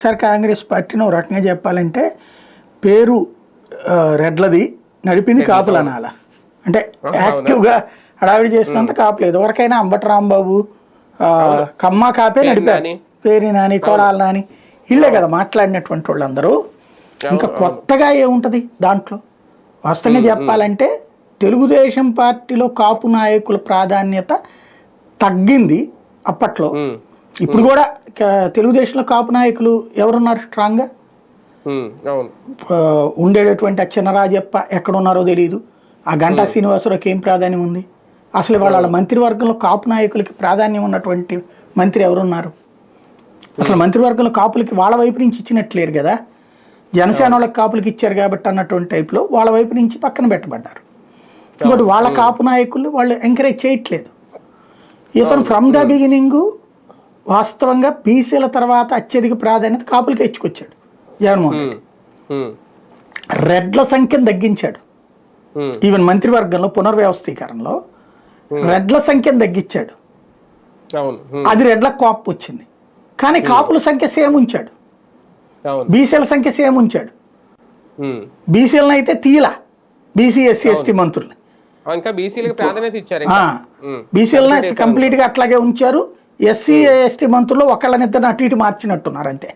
Sir Congress పార్టీని ఒక రకంగా చెప్పాలంటే పేరు రెడ్లది, నడిపింది కాపులు అనాల. అంటే యాక్టివ్గా హడావిడి చేసినంత కాపులేదు. ఎవరికైనా అంబటి రాంబాబు కమ్మ కాపే నడిపారు. పేరు నాని, కోడాల నాని ఇళ్ళే కదా మాట్లాడినటువంటి వాళ్ళందరూ. ఇంకా కొత్తగా ఏముంటుంది దాంట్లో? వాస్తవంగా చెప్పాలంటే తెలుగుదేశం పార్టీలో కాపు నాయకుల ప్రాధాన్యత తగ్గింది అప్పట్లో. ఇప్పుడు కూడా తెలుగుదేశంలో కాపు నాయకులు ఎవరున్నారు స్ట్రాంగ్గా? ఉండేటటువంటి ఆ చినరాజప్ప ఎక్కడున్నారో తెలియదు. ఆ గంటా శ్రీనివాసరావుకి ఏం ప్రాధాన్యం ఉంది? అసలు వాళ్ళ మంత్రివర్గంలో కాపు నాయకులకి ప్రాధాన్యం ఉన్నటువంటి మంత్రి ఎవరున్నారు? అసలు మంత్రివర్గంలో కాపులకి వాళ్ళ వైపు నుంచి ఇచ్చినట్లేరు కదా. జనసేన వాళ్ళకి కాపులకి ఇచ్చారు కాబట్టి అన్నటువంటి టైప్లో వాళ్ళ వైపు నుంచి పక్కన పెట్టబడ్డారు. ఇంకోటి వాళ్ళ కాపు నాయకులు వాళ్ళు ఎంకరేజ్ చేయట్లేదు. ఇతను ఫ్రమ్ ద బిగినింగ్ వాస్తవంగా బీసీల తర్వాత అత్యధిక ప్రాధాన్యత కాపులకి ఇచ్చుకొచ్చాడు జగన్మోహన్ రెడ్డి. రెడ్ల సంఖ్యను తగ్గించాడు. ఈవెన్ మంత్రివర్గంలో పునర్వ్యవస్థీకరణలో రెడ్ల సంఖ్యను తగ్గించాడు. అది రెడ్లకు కోపం వచ్చింది. కానీ కాపుల సంఖ్య సేమ్ ఉంచాడు, బీసీల సంఖ్య సేమ్ ఉంచాడు. బీసీలను అయితే తీలా, బీసీ ఎస్సీ ఎస్టీ మంత్రులు బీసీలను కంప్లీట్ గా అట్లాగే ఉంచారు. ఎస్సీ ఎస్టీ మంత్రులు ఒకళ్ళనిద్దరిని అటు ఇటు మార్చినట్టున్నారు అంతే.